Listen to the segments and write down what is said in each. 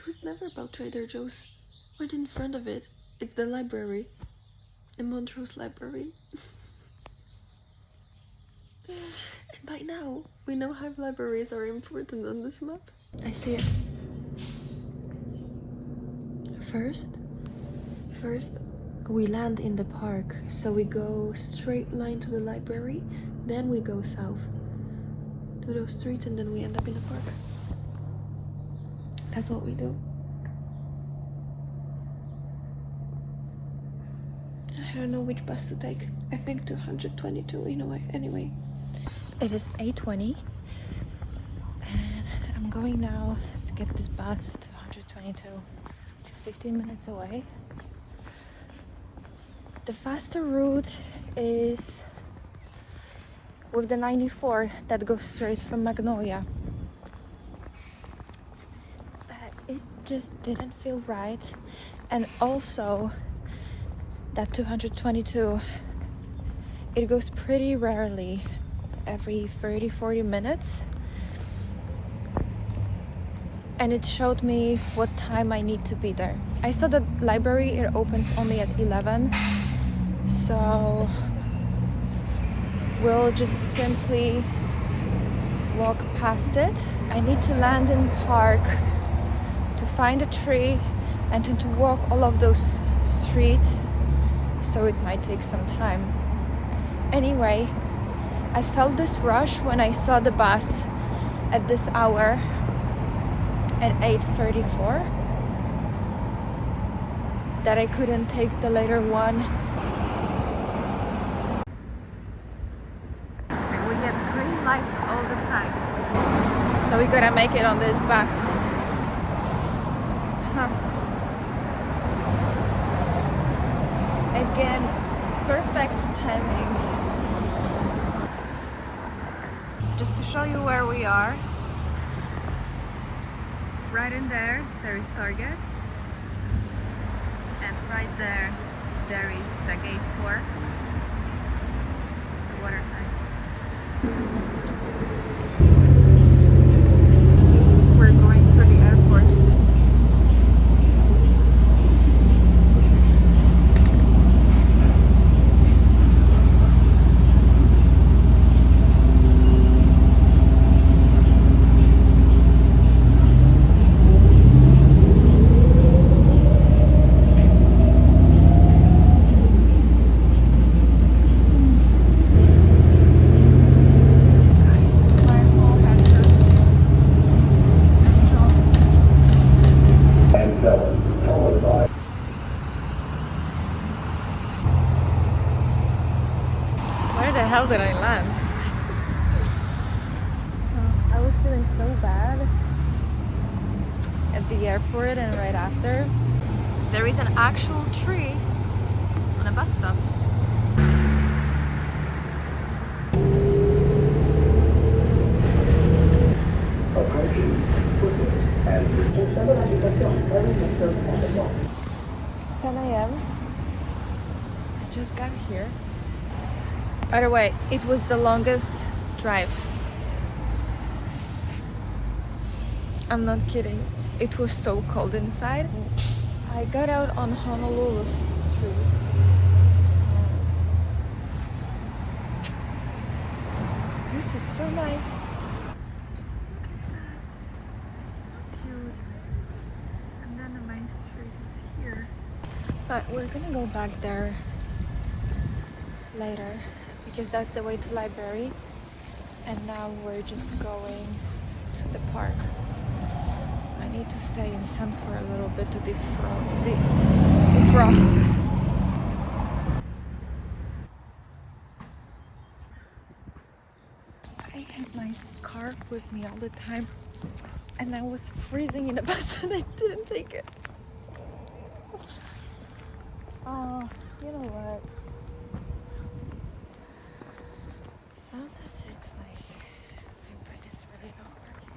It was never about Trader Joe's. Right in front of it, it's the library. The Montrose Library. And by now, we know how libraries are important on this map. I see it. First, we land in the park, so we go straight line to the library, then we go south to those streets, and then we end up in the park. That's what we do. I don't know which bus to take. I think 222 anyway. It is 8:20 and I'm going now to get this bus 222, which is 15 minutes away. The faster route is with the 94 that goes straight from Magnolia. It just didn't feel right, and also that 222, it goes pretty rarely, every 30-40 minutes, and it showed me what time I need to be there. I saw the library, it opens only at 11, so we'll just simply walk past it. I need to land in park to find a tree and then to walk all of those streets, so it might take some time. Anyway, I felt this rush when I saw the bus at this hour at 8:34 that I couldn't take the later one. And we get green lights all the time, so we gotta make it on this bus. Again, perfect timing. Just to show you where we are, right in there is Target, and right there is the gate 4, the water tank. We're going for the airports. Where the hell did I land? I was feeling so bad at the airport, and right after, there is an actual tree on a bus stop. It's 10 a.m. I just got here. By the way, it was the longest drive. I'm not kidding. It was so cold inside. I got out on Honolulu Street. This is so nice. Look at that. So cute. And then the main street is here. But we're gonna go back there later, because that's the way to library, and now we're just going to the park. I need to stay in sun for a little bit to defrost. I have my scarf with me all the time, and I was freezing in the bus and I didn't take it. Oh, you know what? Sometimes it's like my brain is really not working.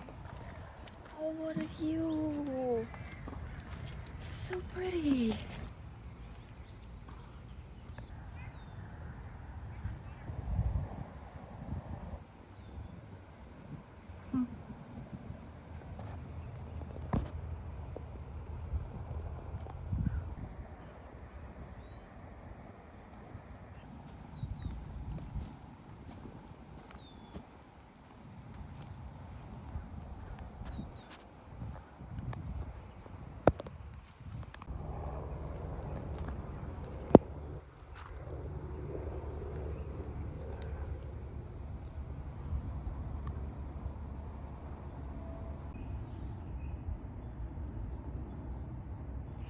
Oh, what a view! So pretty.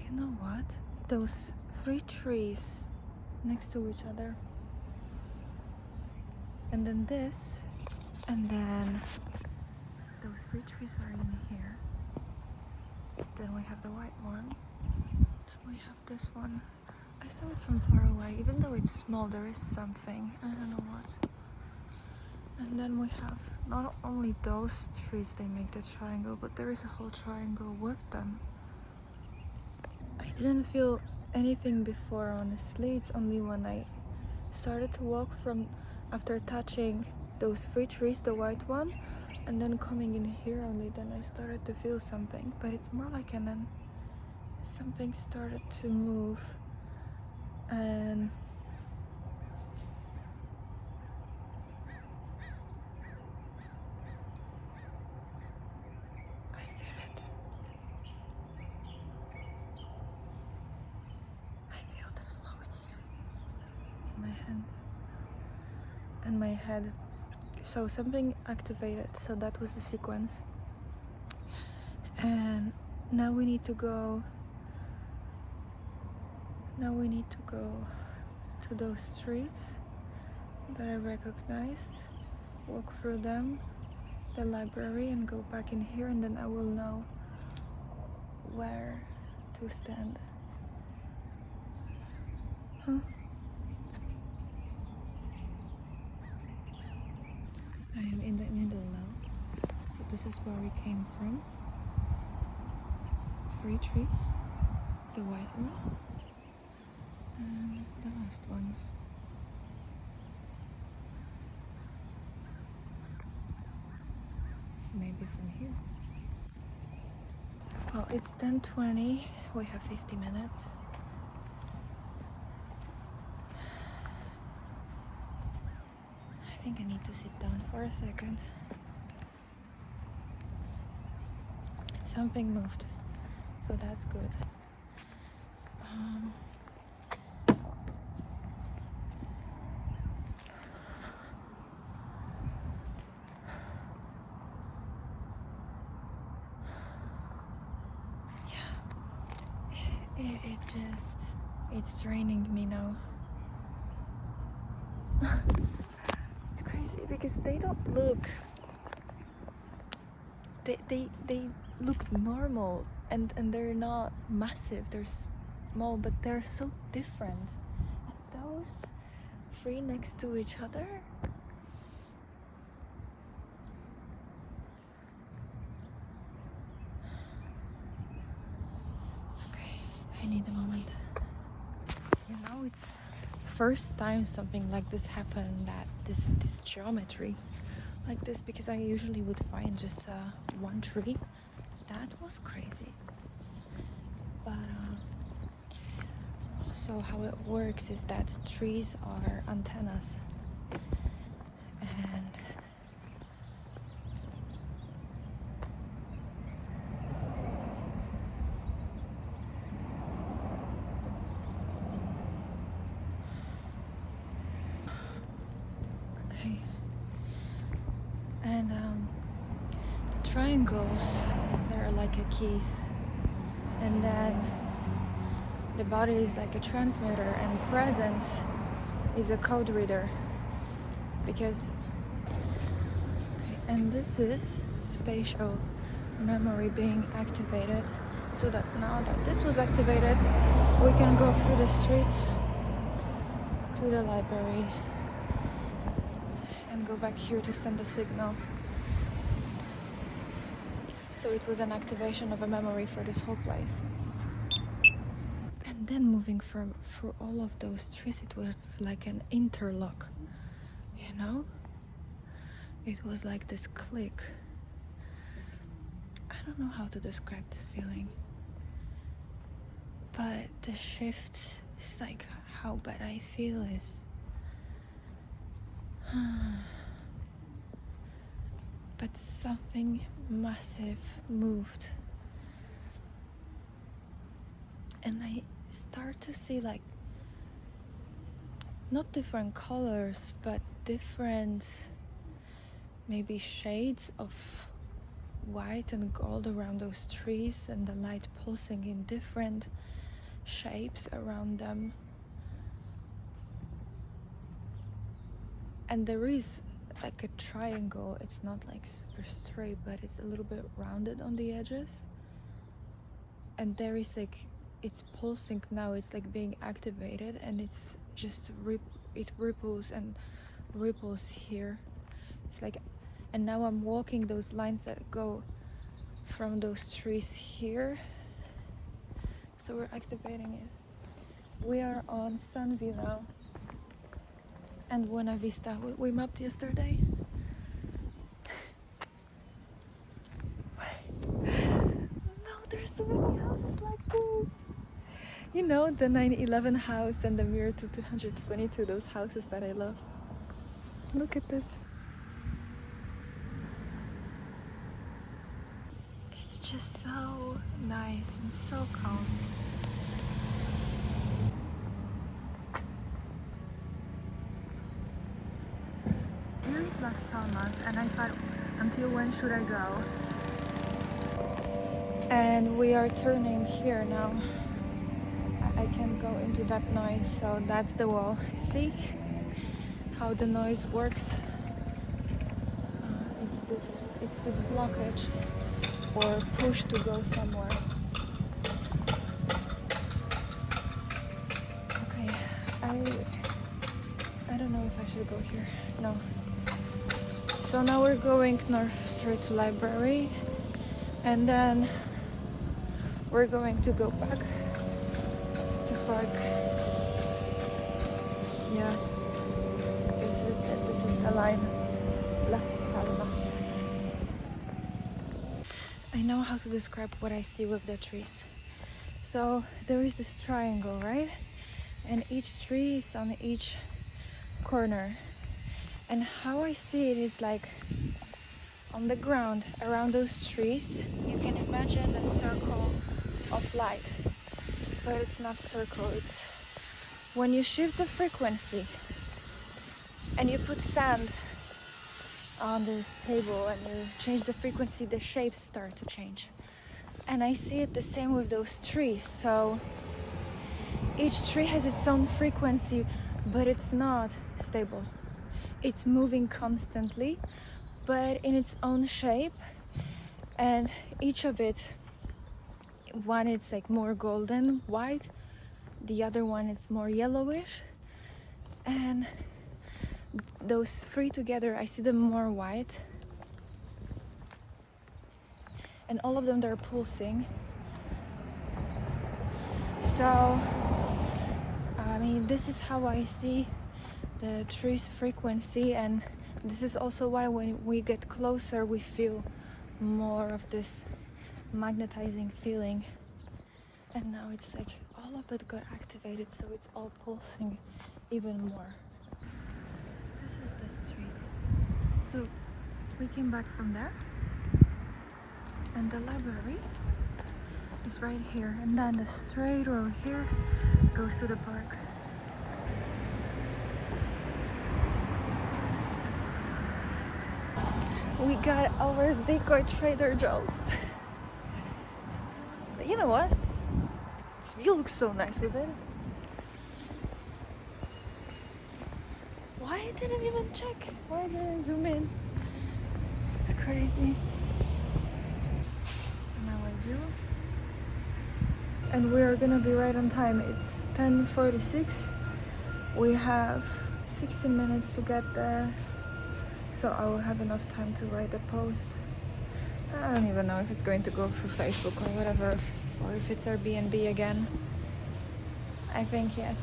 You know what? Those 3 trees next to each other. And then this, and then those 3 trees are in here. Then we have the white one. Then we have this one. I thought from far away, even though it's small, there is something. I don't know what. And then we have not only those trees, they make the triangle, but there is a whole triangle with them. I didn't feel anything before, honestly. It's only when I started to walk from after touching those 3 trees, the white one, and then coming in here only, then I started to feel something. But it's more like something started to move, and I feel it. I feel the flow in here. My hands and my head. So something activated, so that was the sequence. And now we need to go to those streets that I recognized, walk through them, the library, and go back in here, and then I will know where to stand. Huh? I am in the middle now. So this is where we came from. 3 trees, the white one, and the last one. Maybe from here. Well, it's 10:20. We have 50 minutes. I think I need to sit down for a second. Something moved, so that's good. It's draining me now. It's crazy because they don't look, they look normal, and they're not massive, they're small, but they're so different. And those 3 next to each other, okay, I need a moment. You know, it's first time something like this happened, that this geometry like this, because I usually would find just one tree. That was crazy. But also how it works is that trees are antennas, and okay, and the triangles, they're like a keys, and then the body is like a transmitter, and presence is a code reader. Because okay, and this is spatial memory being activated, so that now that this was activated, we can go through the streets to the library and go back here to send a signal. So it was an activation of a memory for this whole place. And then moving through all of those trees, it was like an interlock, you know? It was like this click. I don't know how to describe this feeling, but the shift is like how bad I feel is but something massive moved, and I start to see like not different colors, but different maybe shades of white and gold around those trees, and the light pulsing in different shapes around them. And there is like a triangle. It's not like super straight, but it's a little bit rounded on the edges. And there is like, it's pulsing now, it's like being activated, and it's just it ripples and ripples here. It's like, and now I'm walking those lines that go from those trees here, so we're activating it. We are on Sunview now and Buena Vista. We mapped yesterday. No, there's so many houses like this. You know, the 911 house and the Mirror to 222, those houses that I love. Look at this. It's just so nice and so calm. Here is Las Palmas, and I thought, until when should I go? And we are turning here now. I can't go into that noise, so that's the wall. See how the noise works? It's this blockage or push to go somewhere. Okay, I don't know if I should go here. No. So now we're going north straight to library, and then we're going to go back to park. Yeah, this is it. This is the line. Las Palmas. I know how to describe what I see with the trees. So there is this triangle, right? And each tree is on each corner. And how I see it is like on the ground around those trees, you can imagine a circle of light. But it's not circle, it's when you shift the frequency and you put sand on this table and you change the frequency, the shapes start to change. And I see it the same with those trees. So each tree has its own frequency, but it's not stable. It's moving constantly, but in its own shape. And each of it, one it's like more golden white, the other one is more yellowish, and those three together I see them more white, and all of them, they're pulsing. So I mean, this is how I see the tree's frequency, and this is also why when we get closer we feel more of this magnetizing feeling. And now it's like all of it got activated, so it's all pulsing even more. This is the street. So we came back from there, and the library is right here, and then the straight road here goes to the park. We got our decor Trader Joe's. But you know what? This view looks so nice with it. Why I didn't even check? Why didn't I zoom in? It's crazy. Now I do. And we are gonna be right on time. It's 10:46. We have 16 minutes to get there, so I will have enough time to write a post. I don't even know if it's going to go through Facebook or whatever, or if it's Airbnb again. I think yes,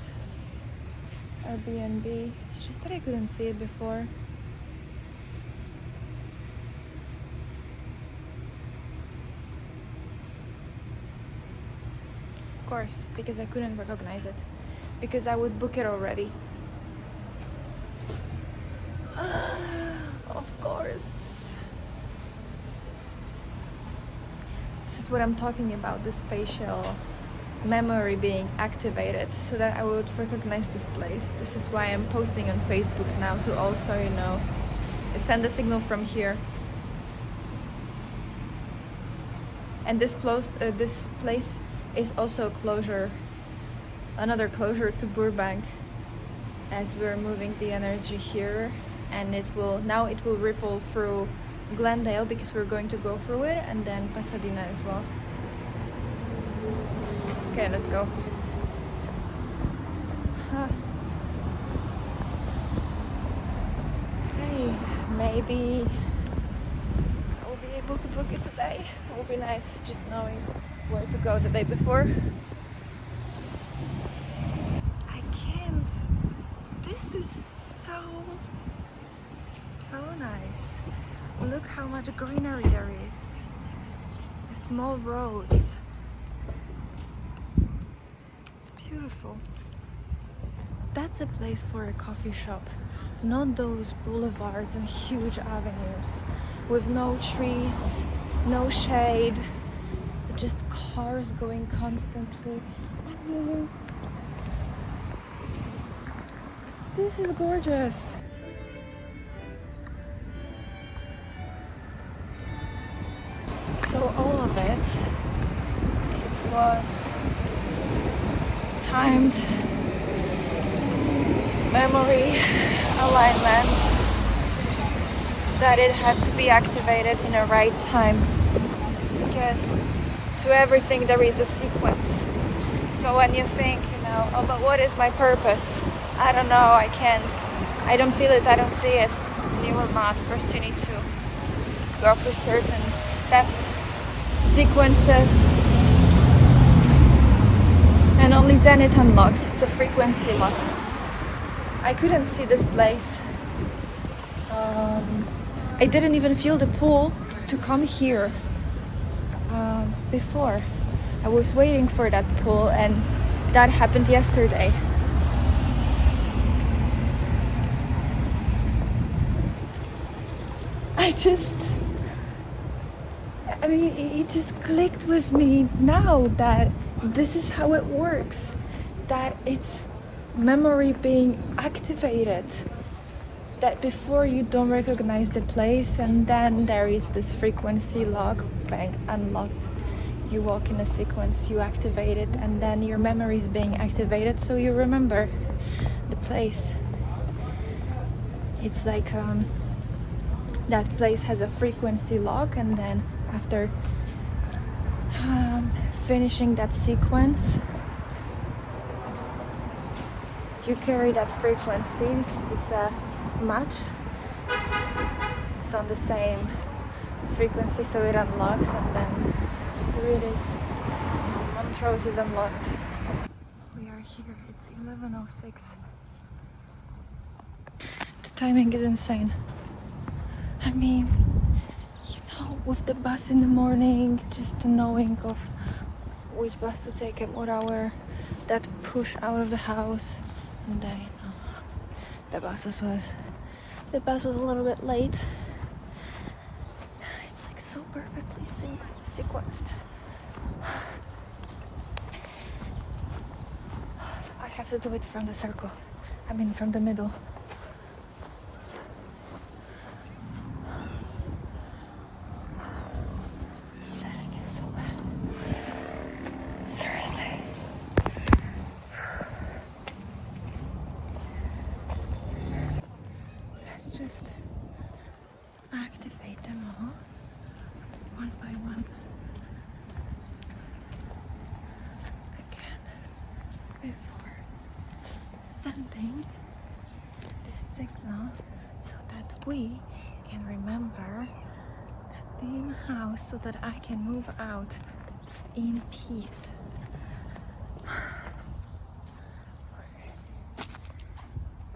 Airbnb. It's just that I couldn't see it before. Of course, because I couldn't recognize it, because I would book it already. Of course. This is what I'm talking about, the spatial memory being activated so that I would recognize this place. This is why I'm posting on Facebook now, to also, you know, send a signal from here. And this place is also another closure to Burbank, as we're moving the energy here, and it will ripple through Glendale because we're going to go through it, and then Pasadena as well. Okay, let's go. Hey, maybe I'll be able to book it today. It will be nice just knowing where to go the day before. I can't. This is so nice. Look how much greenery there is. The small roads. It's beautiful. That's a place for a coffee shop, not those boulevards and huge avenues with no trees, no shade, just cars going constantly. I mean, this is gorgeous. So all of it was timed memory alignment, that it had to be activated in a right time, because to everything there is a sequence. So when you think, oh, but what is my purpose? I don't know, I don't feel it, I don't see it. You will not. First you need to go through certain steps, sequences, and only then it unlocks. It's a frequency lock. I couldn't see this place. I didn't even feel the pull to come here before. I was waiting for that pull, and that happened yesterday. It just clicked with me now that this is how it works, that it's memory being activated, that before you don't recognize the place, and then there is this frequency lock, bang, unlocked. You walk in a sequence, you activate it, and then your memory is being activated, so you remember the place. It's like that place has a frequency lock, and then after finishing that sequence, you carry that frequency. It's a match. It's on the same frequency, so it unlocks, and then here it is. Montrose is unlocked. We are here. It's 11:06. The timing is insane. I mean, with the bus in the morning, just the knowing of which bus to take at what hour, that push out of the house, and then the bus was a little bit late. It's like so perfectly sequenced. I have to do it from the circle. From the middle. Just activate them all one by one again before sending this signal, so that we can remember that in house, so that I can move out in peace. We'll see.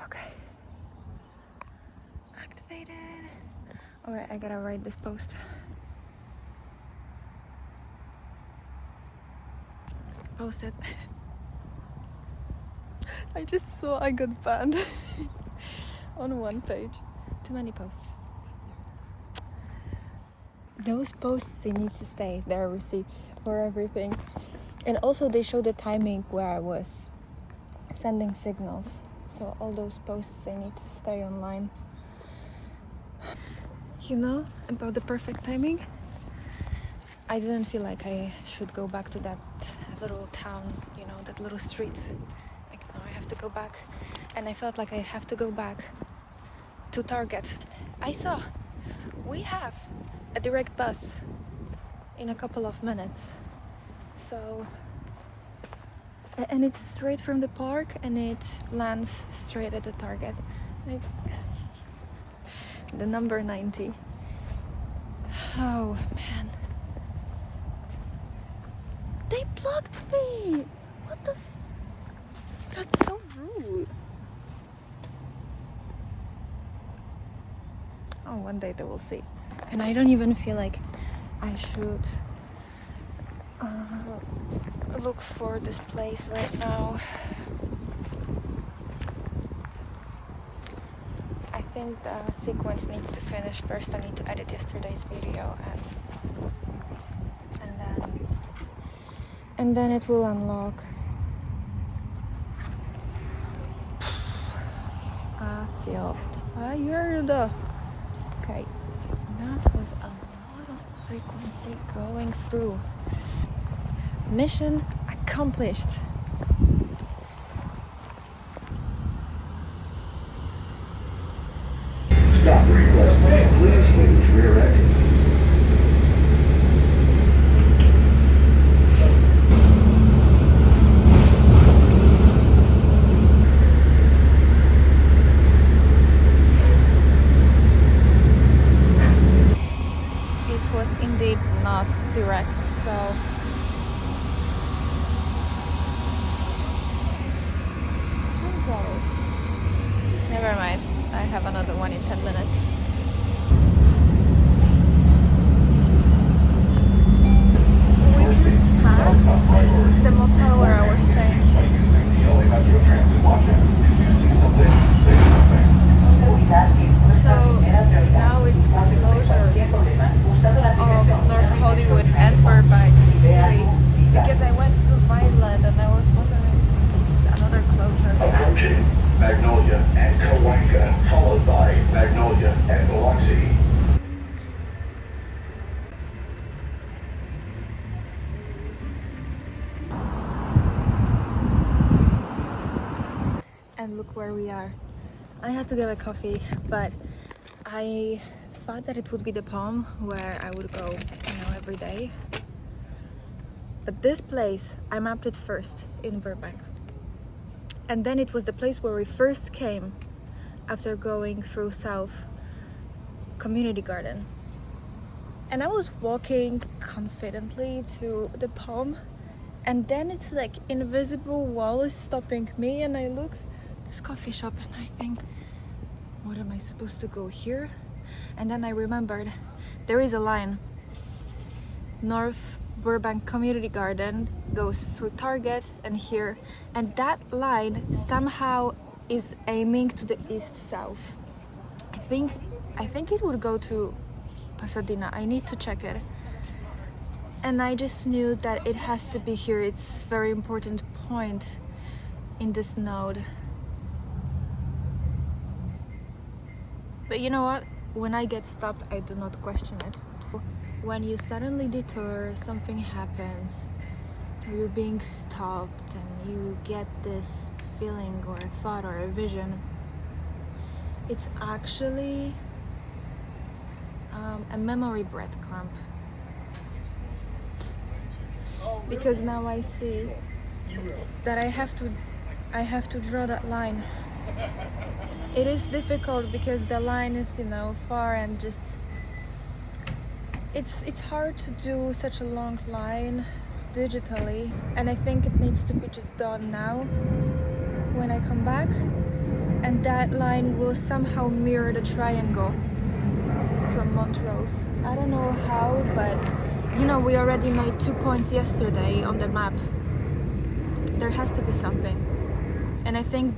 Okay. Alright, I gotta write this post. Post it. I just saw I got banned on one page. Too many posts. Those posts, they need to stay. There are receipts for everything. And also they show the timing where I was sending signals. So all those posts, they need to stay online. About the perfect timing? I didn't feel like I should go back to that little town, you know, that little street. Like, no, I have to go back. And I felt like I have to go back to Target. I saw we have a direct bus in a couple of minutes. So, and it's straight from the park and it lands straight at the Target. Like, the number 90. Oh man. They blocked me! What the That's so rude. Oh, one day they will see. And I don't even feel like I should look for this place right now. I think the sequence needs to finish first. I need to edit yesterday's video and then it will unlock. I feel tired. Okay, that was a lot of frequency going through. Mission accomplished. Stop request. Please leave rear exit. It was indeed not direct, so never mind. I have another one in 10 minutes. We just passed the motel where I was staying. So now it's closure of North Hollywood and Burbank, really, because I went through Vineland and I was wondering if it's another closure. Approaching Magnolia and Cahuenga, followed by Magnolia and Biloxi. And look where we are. I had to get a coffee, but I thought that it would be the Palm where I would go, every day. But this place, I mapped it first in Burbank. And then it was the place where we first came after going through South Community Garden. And I was walking confidently to the Palm, and then it's like invisible wall is stopping me, and I look this coffee shop and I think, what am I supposed to go here? And then I remembered there is a line. North Burbank Community Garden goes through Target and here, and that line somehow is aiming to the east-south. I think it would go to Pasadena. I need to check it. And I just knew that it has to be here. It's a very important point in this node. But you know what? When I get stopped, I do not question it. When you suddenly detour, something happens, you're being stopped and you get this feeling or a thought or a vision, it's actually a memory breadcrumb. Because now I see that I have to draw that line. It is difficult because the line is, far, and just it's hard to do such a long line digitally, and I think it needs to be just done now when I come back, and that line will somehow mirror the triangle from Montrose. I don't know how, but we already made 2 points yesterday on the map. There has to be something, and I think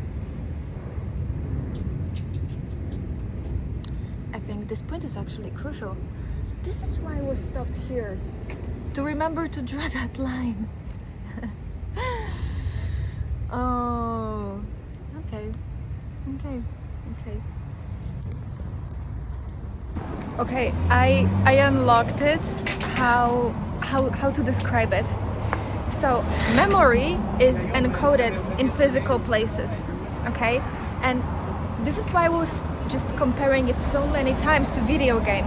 this point is actually crucial. This is why I was stopped here, to remember to draw that line. Oh, okay. Okay, I unlocked it. How how to describe it. So memory is encoded in physical places, okay? And this is why I was just comparing it so many times to video game.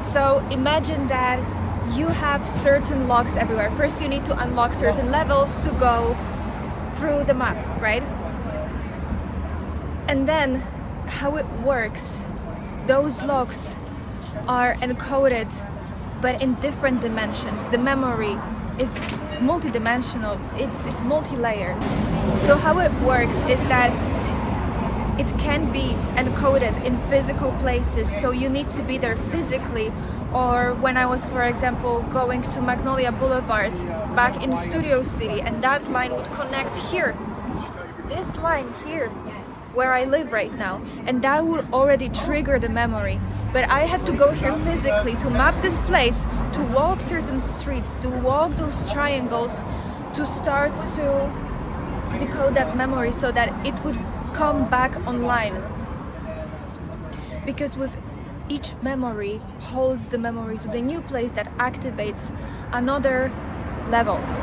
So imagine that you have certain locks everywhere. First you need to unlock certain levels to go through the map, right? And then how it works, those locks are encoded but in different dimensions. The memory is multidimensional, it's multi-layered. So how it works is that it can be encoded in physical places, so you need to be there physically. Or when I was, for example, going to Magnolia Boulevard back in Studio City, and that line would connect here, this line here, where I live right now, and that would already trigger the memory. But I had to go here physically to map this place, to walk certain streets, to walk those triangles, to start to decode that memory so that it would come back online. Because with each memory holds the memory to the new place that activates another levels.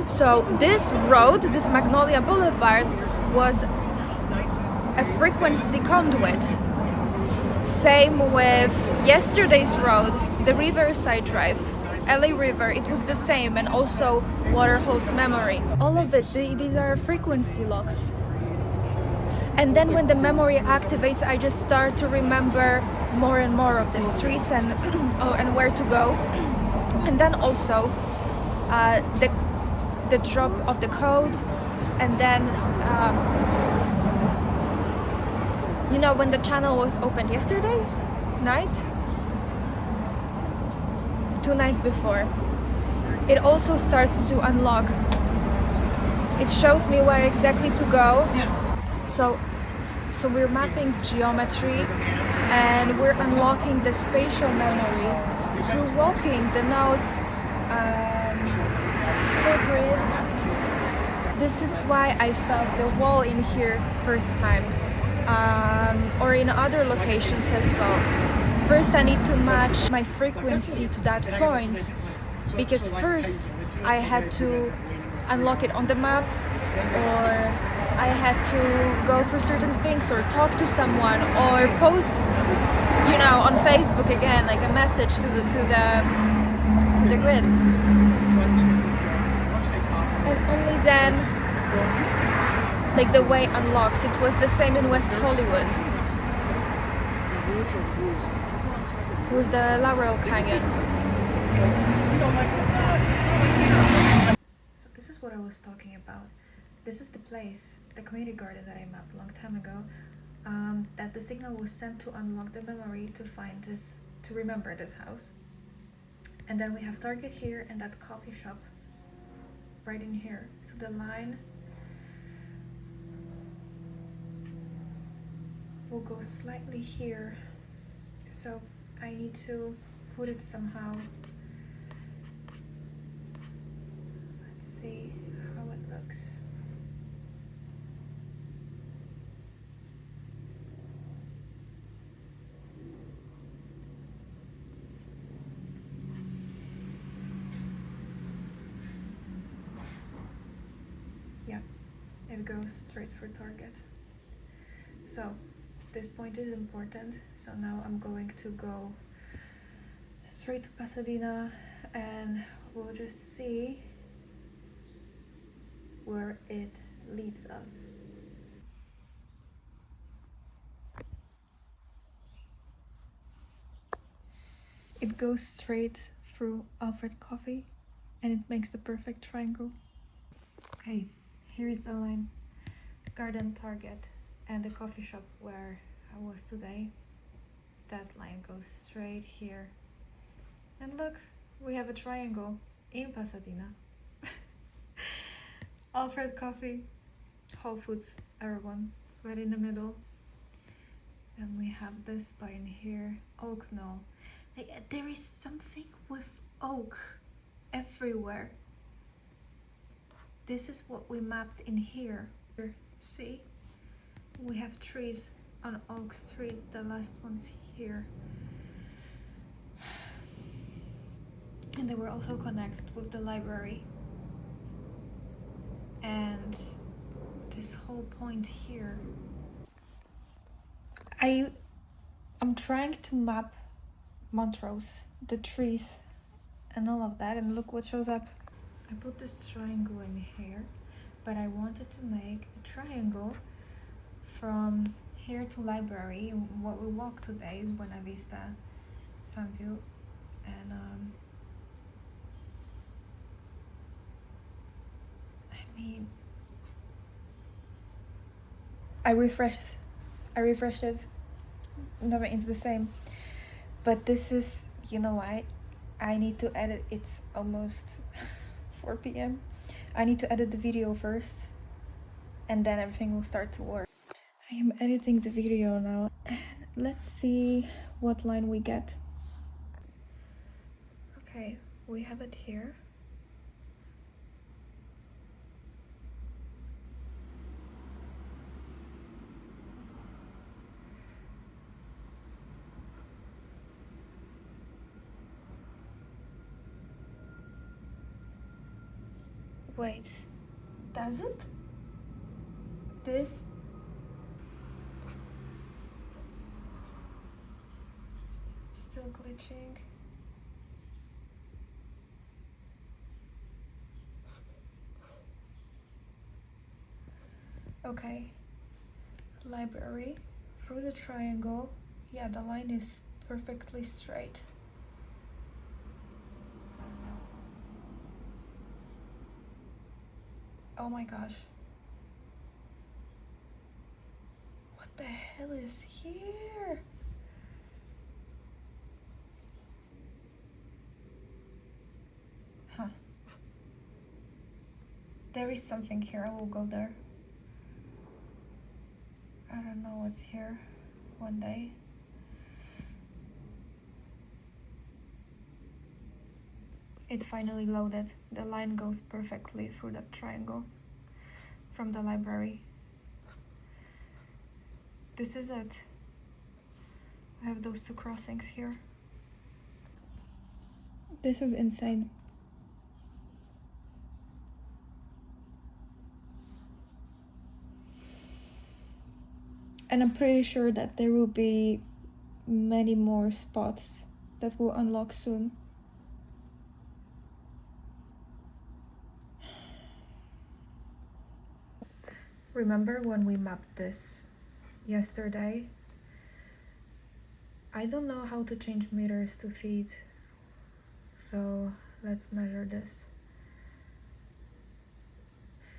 So this road, this Magnolia Boulevard, was a frequency conduit. Same with yesterday's road, the Riverside Drive, LA River, it was the same, and also water holds memory. All of it, these are frequency locks. And then when the memory activates, I just start to remember more and more of the streets and and where to go. And then also the drop of the code, and then you know, when the channel was opened yesterday night, 2 nights before, it also starts to unlock. It shows me where exactly to go. So we're mapping geometry and we're unlocking the spatial memory through walking the nodes, square grid. This is why I felt the wall in here first time, or in other locations as well. First I need to match my frequency to that point, because first I had to unlock it on the map, or I had to go for certain things, or talk to someone, or post, you know, on Facebook again, like a message to the grid. And only then, like, the way unlocks. It was the same in West Hollywood with the Laurel Canyon. So this is what I was talking about. This is the place, the community garden that I mapped a long time ago, that the signal was sent to unlock the memory to find this, to remember this house. And then we have Target here and that coffee shop right in here. So the line will go slightly here. So I need to put it somehow. Let's see how it looks. Yeah, it goes straight for Target. So this point is important. So now I'm going to go straight to Pasadena and we'll just see where it leads us. It goes straight through Alfred Coffee and it makes the perfect triangle. Okay, here is the line. Garden, Target, and the coffee shop where I was today. That line goes straight here. And look, we have a triangle in Pasadena. Alfred Coffee, Whole Foods, Erewhon, right in the middle. And we have this spot in here, Oak Knoll. Like, there is something with oak everywhere. This is what we mapped in here. See? We have trees on Oak Street, the last one's here. and they were also connected with the library. And this whole point here, I'm trying to map Montrose, the trees and all of that, and look what shows up. I put this triangle in here, but I wanted to make a triangle from here to library, what we walked today, Buena Vista, Sunview, and I mean, I refreshed it. No, it's the same. But this is, you know what? I need to edit. It's almost 4 p.m. I need to edit the video first, and then everything will start to work. I am editing the video now, and let's see what line we get. Okay, we have it here. Wait, does it? This? It's still glitching. Okay, library, through the triangle. Yeah, the line is perfectly straight. Oh my gosh. What the hell is here? Huh. There is something here, I will go there. I don't know what's here one day. It finally loaded. The line goes perfectly through that triangle from the library. This is it. I have those two crossings here. This is insane. And I'm pretty sure that there will be many more spots that will unlock soon. Remember when we mapped this yesterday? I don't know how to change meters to feet, so let's measure this.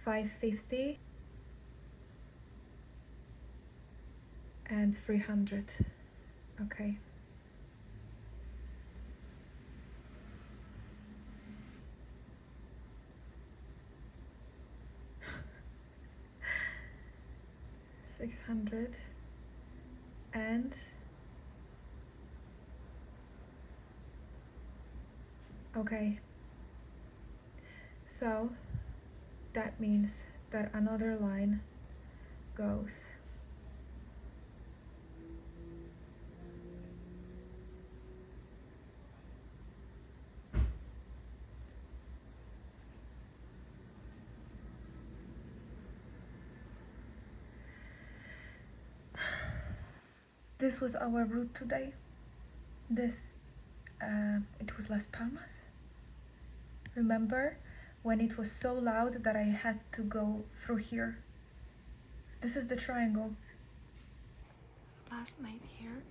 550 and 300. Okay. $600 and okay, so that means that another line goes this was our route today. This it was Las Palmas. Remember when it was so loud that I had to go through here? This is the triangle. Last night here.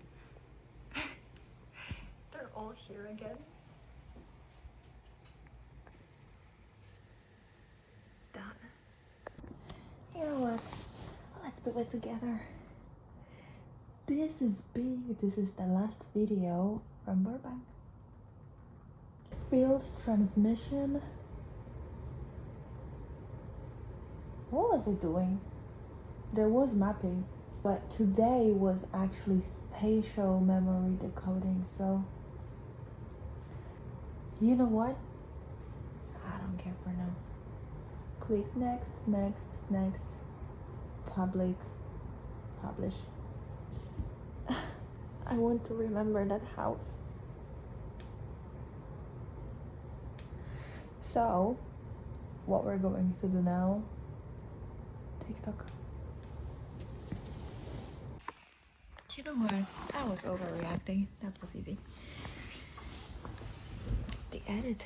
They're all here again. Done. You know what? Let's do it together. This is big. This is the last video from Burbank. Field transmission. What was it doing? There was mapping, but today was actually spatial memory decoding, so you know what? I don't care for now. Click next, next, next, public, publish. I want to remember that house. So, what we're going to do now, TikTok. You know what? I was overreacting. That was easy. The edit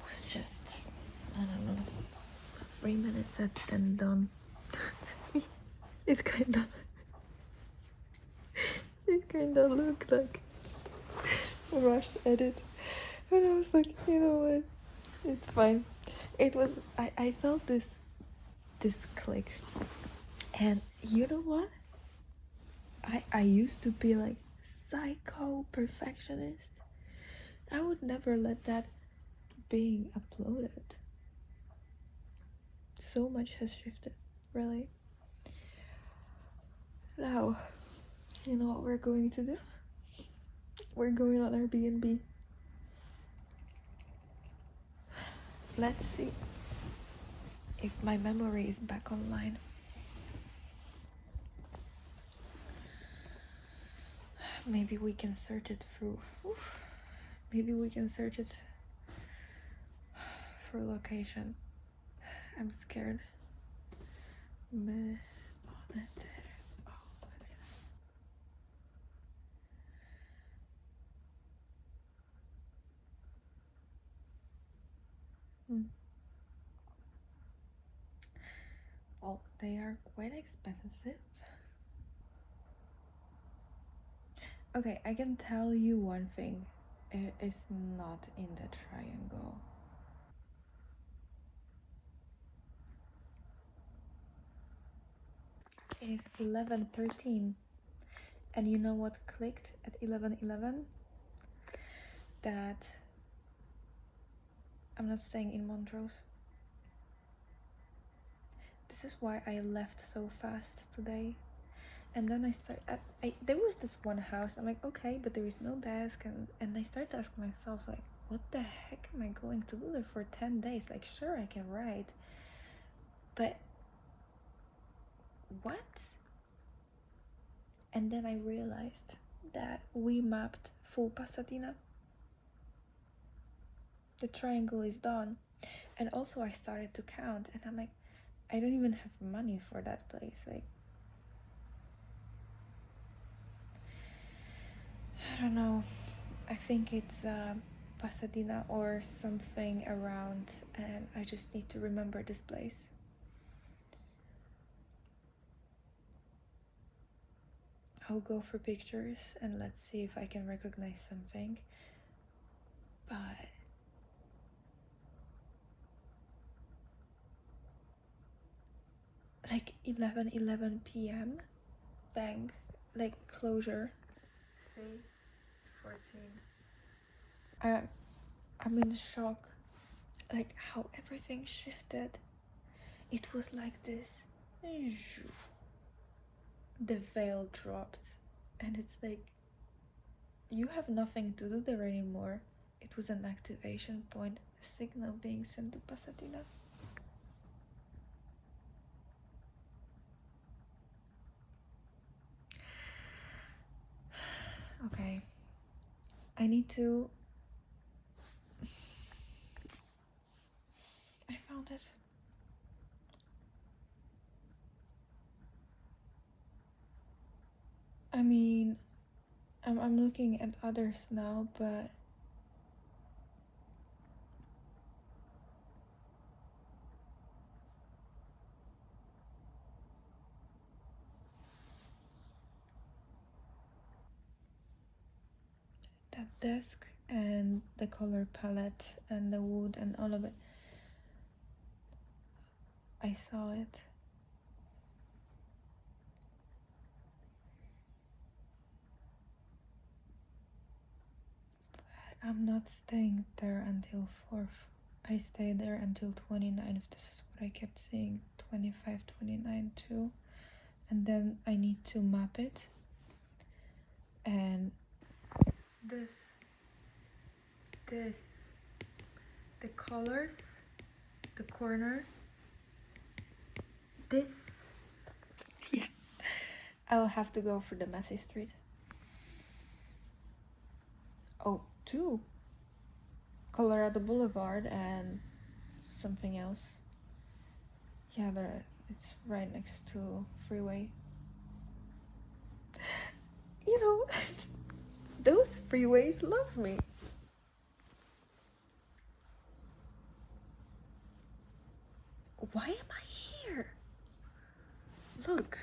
was just, I don't know, 3 minutes and done. It kind of looked like a rushed edit. And I was like, you know what? It's fine. It was, I felt this click. And you know what? I used to be like psycho perfectionist. I would never let that being uploaded. So much has shifted, really. Now, you know what we're going to do? We're going on Airbnb. Let's see if my memory is back online. Maybe we can search it through. Maybe we can search it for location. I'm scared. Well, they are quite expensive. Okay, I can tell you one thing. It is not in the triangle. It is 11:13. And you know what clicked at 11:11? That I'm not staying in Montrose. This is why I left so fast today. And then there was this one house. I'm like, okay, but there is no desk. And I started to ask myself, like, what the heck am I going to do there for 10 days? Like, sure, I can write. But what? And then I realized that we mapped full Pasadena. The triangle is done. And also I started to count. And I'm like, I don't even have money for that place. Like, I don't know. I think it's Pasadena or something around, and I just need to remember this place. I'll go for pictures and let's see if I can recognize something. But like 11 p.m. bang, like closure. See, it's 14. I'm in shock, like how everything shifted. It was like this. The veil dropped, and it's like you have nothing to do there anymore. It was an activation point, a signal being sent to Pasadena. Okay, I need to. I found it. I mean, I'm looking at others now, but that desk and the color palette and the wood and all of it, I saw it. But I'm not staying there until 4th. I stay there until 29th. This is what I kept seeing. 25, 29 too. And then I need to map it. And this, the colors, the corner, this. Yeah. I'll have to go for the messy street. Oh, two. Colorado Boulevard and something else. Yeah, it's right next to freeway. You know, those freeways love me. Why am I here? Look.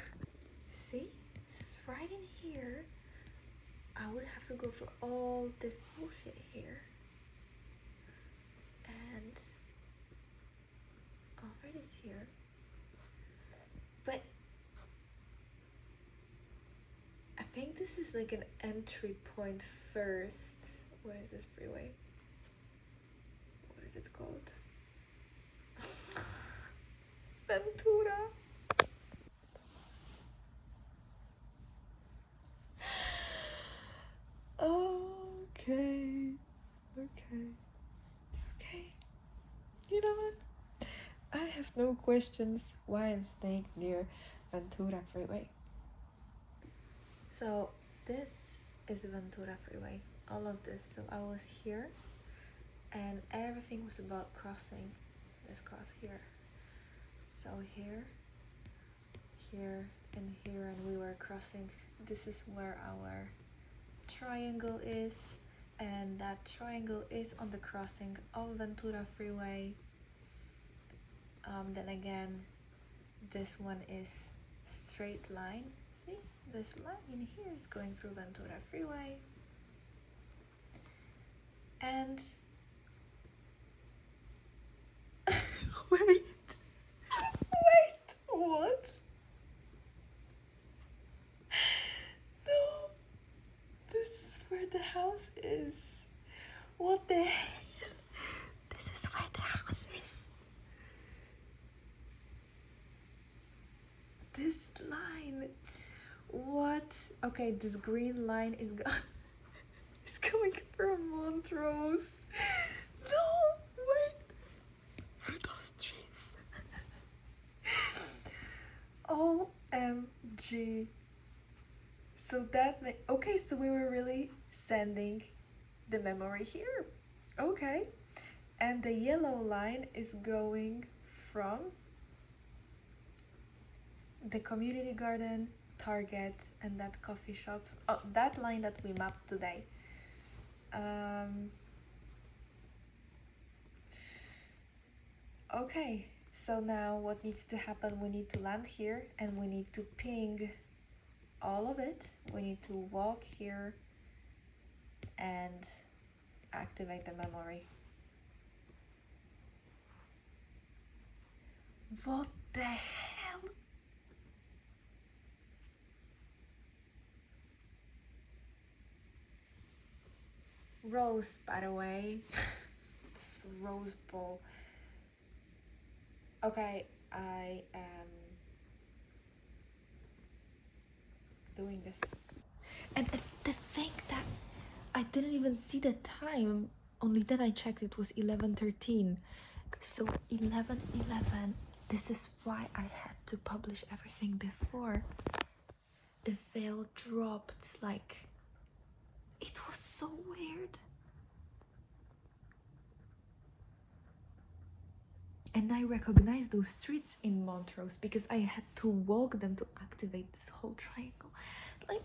See? This is right in here. I would have to go through all this bullshit here. And Alfred is here. But I think this is like an entry point first. What is this freeway? What is it called? Ventura. Okay. You know what? I have no questions why I'm staying near Ventura Freeway. So this is the Ventura Freeway. All of this. So I was here and everything was about crossing this cross here. So here, and here, and we were crossing. This is where our triangle is, and that triangle is on the crossing of Ventura Freeway. Then again, this one is straight line. See, this line in here is going through Ventura Freeway, and wait, what? No, this is where the house is. What the hell? This is where the house is. This line. What? Okay, this green line is is coming from Montrose. No, wait. What are those trees? OMG. So okay, so we were really sending the memory here. Okay. And the yellow line is going from the community garden, Target, and that coffee shop. Oh, that line that we mapped today. Okay, so now what needs to happen? We need to land here and we need to ping all of it. We need to walk here and activate the memory. What the hell? Rose, by the way. This rose bowl. Okay, I am doing this. And the thing that I didn't even see the time, only then I checked it was 11:13. So 11:11. This is why I had to publish everything before. The veil dropped, like, it was so weird. And I recognized those streets in Montrose because I had to walk them to activate this whole triangle. Like,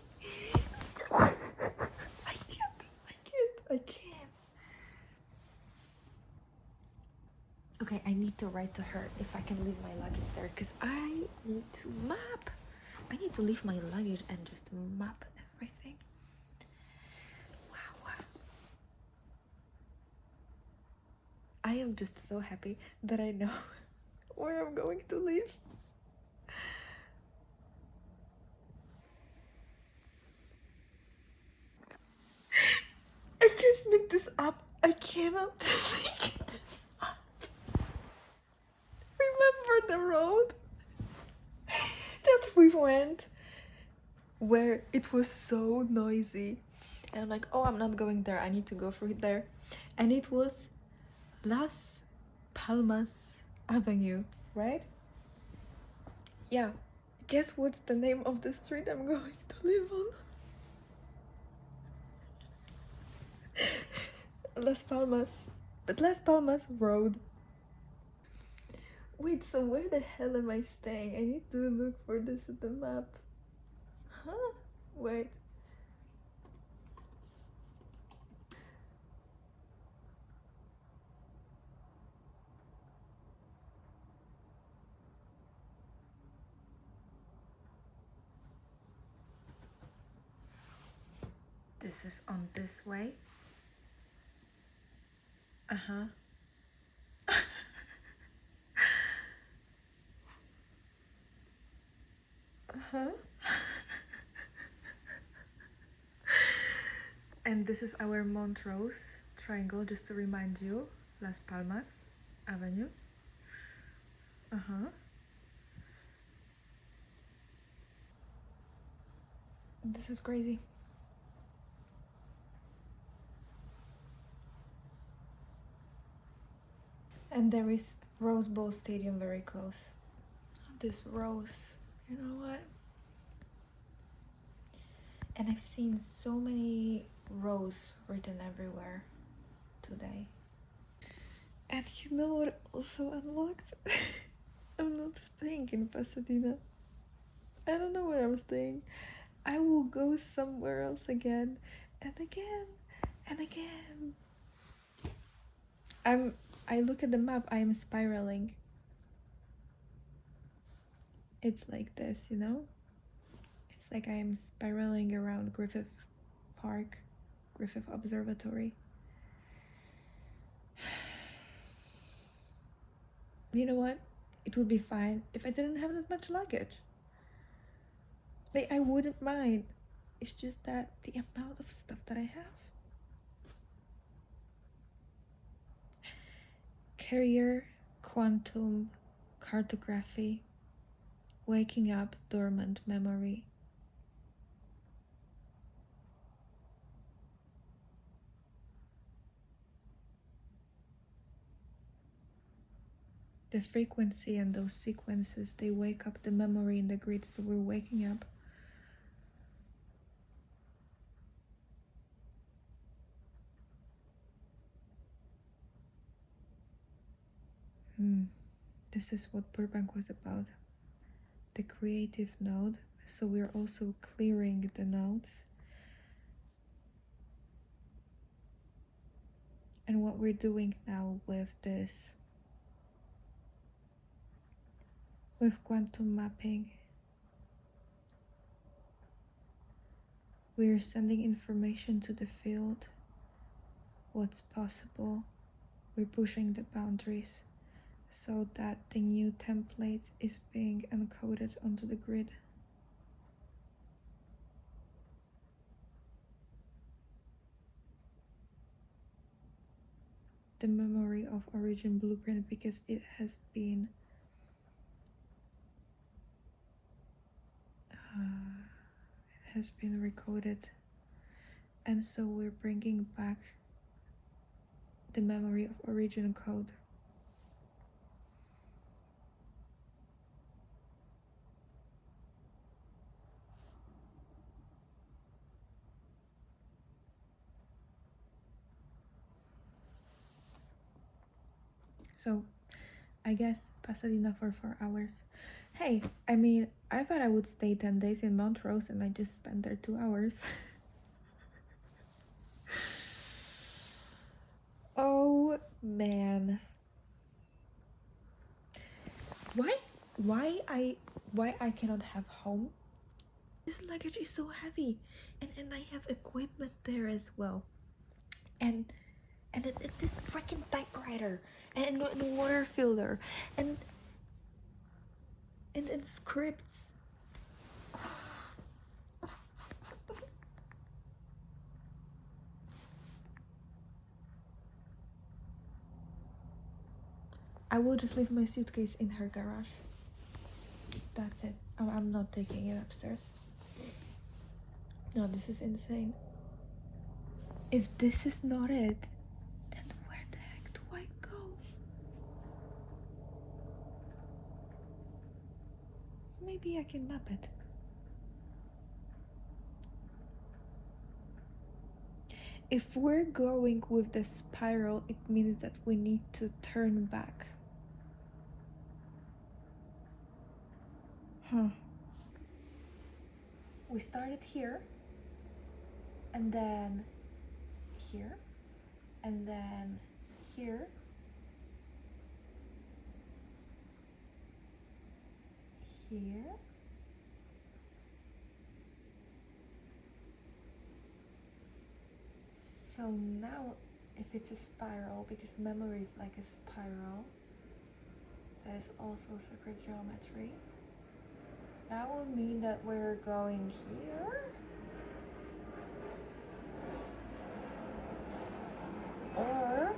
I can't. Okay, I need to write to her if I can leave my luggage there, because I need to map. I need to leave my luggage and just map everything. Wow. I am just so happy that I know where I'm going to live. I can't make this up. I cannot make this up. Remember the road that we went where it was so noisy? And I'm like, oh, I'm not going there. I need to go through there. And it was Las Palmas Avenue, right? Yeah. Guess what's the name of the street I'm going to live on? Las Palmas. But Las Palmas Road. Wait, so where the hell am I staying? I need to look for this at the map. Huh? Wait. This is on this way. Uh-huh. Uh-huh. And this is our Montrose triangle, just to remind you. Las Palmas Avenue. Uh-huh. This is crazy. And there is Rose Bowl Stadium very close. This rose, you know what? And I've seen so many rose written everywhere today. And you know what also unlocked? I'm not staying in Pasadena. I don't know where I'm staying. I will go somewhere else again and again and again. I look at the map, I am spiraling. It's like this, you know? It's like I am spiraling around Griffith Park, Griffith Observatory. You know what? It would be fine if I didn't have that much luggage. Like, I wouldn't mind. It's just that the amount of stuff that I have. Carrier, quantum, cartography, waking up, dormant memory. The frequency and those sequences, they wake up the memory in the grid, so we're waking up. This is what Burbank was about. The creative node. So we're also clearing the nodes. And what we're doing now with this, with quantum mapping, we're sending information to the field, what's possible. We're pushing the boundaries so that the new template is being encoded onto the grid. The memory of origin blueprint, because it has been recoded, and so we're bringing back the memory of origin code. So I guess Pasadena for 4 hours. Hey, I mean, I thought I would stay 10 days in Montrose and I just spent there 2 hours. Oh man. Why I cannot have home? This luggage is so heavy, and I have equipment there as well, and this freaking typewriter and water filter and scripts. I will just leave my suitcase in her garage. That's it. I'm not taking it upstairs. No, this is insane. If this is not it, then where the heck do I go? Maybe I can map it. If we're going with the spiral, it means that we need to turn back. We started here, and then here, and then here, here, so now if it's a spiral, because memory is like a spiral, that is also sacred geometry, that would mean that we're going here, or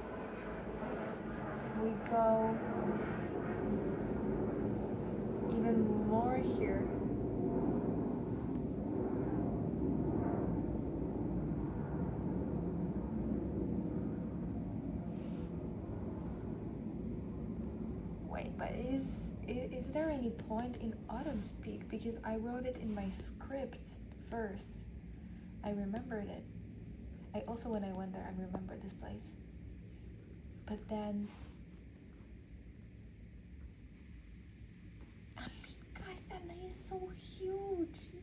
we go even more here. Wait, but is there any point in autumn speak? Because I wrote it in my script first. I remembered it. I also, when I went there, I remembered this place. But then, I mean, guys, that lake is so huge.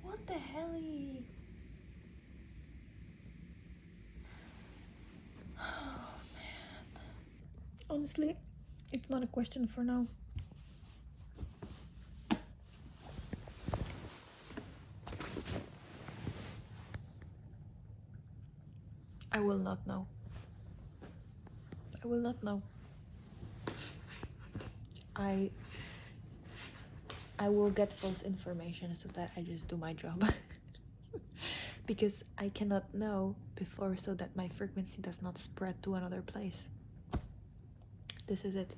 What the hell? Oh man. Honestly, it's not a question for now. I will not know. I will not know. I will get false information so that I just do my job. Because I cannot know before, so that my frequency does not spread to another place. This is it.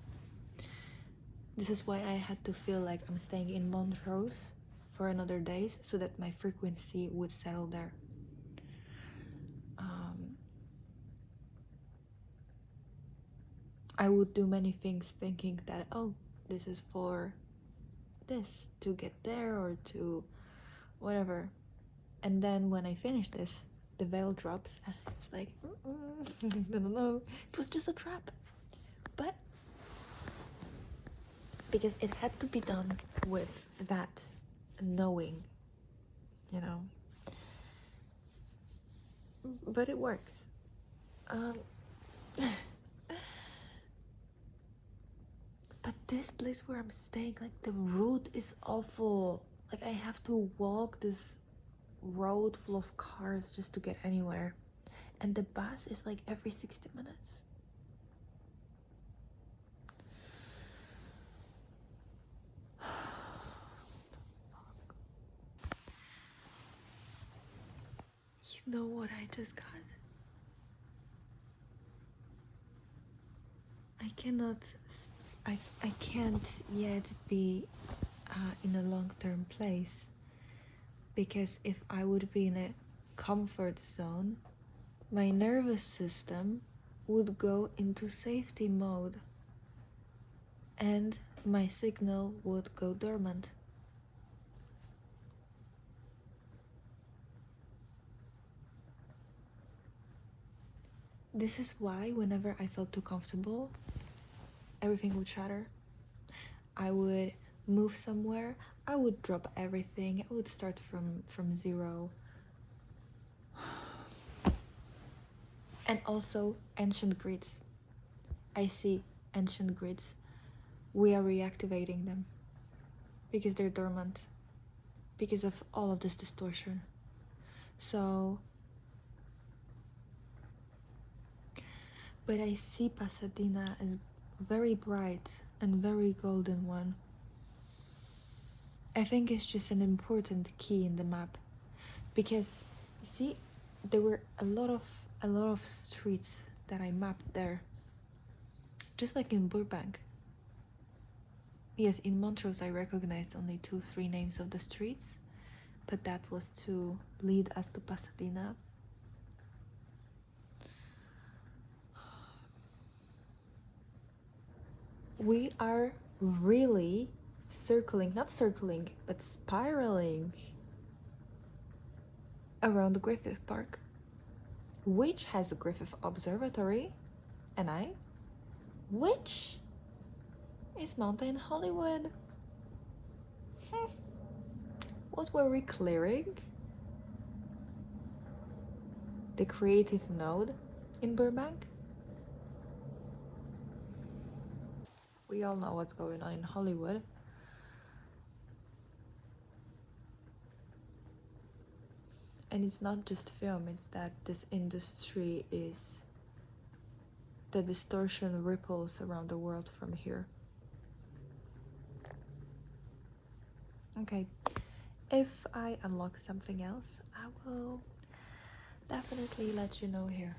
This is why I had to feel like I'm staying in Montrose for another days, so that my frequency would settle there. I would do many things thinking that, oh, this is for this, to get there or to whatever. And then when I finish this, the veil drops and it's like, no, it was just a trap. But because it had to be done with that knowing, you know. But it works. But this place where I'm staying, like, the route is awful. Like, I have to walk this road full of cars just to get anywhere. And the bus is like every 60 minutes. You know what I just got? I can't yet be in a long-term place, because if I would be in a comfort zone, my nervous system would go into safety mode and my signal would go dormant. This is why whenever I felt too comfortable, everything would shatter. I would move somewhere, I would drop everything, I would start from zero. And also ancient grids. I see ancient grids. We are reactivating them because they're dormant, because of all of this distortion. So, but I see Pasadena as very bright and very golden one. I think it's just an important key in the map, because you see, there were a lot of streets that I mapped there, just like in Burbank. Yes, in Montrose I recognized only 2-3 names of the streets, but that was to lead us to Pasadena. We are really not circling, but spiraling around the Griffith Park. which has the Griffith Observatory, and which is Mountain Hollywood. What were we clearing? The creative node in Burbank? We all know what's going on in Hollywood. And it's not just film, it's that this industry is, the distortion ripples around the world from here. Okay, if I unlock something else, I will definitely let you know here.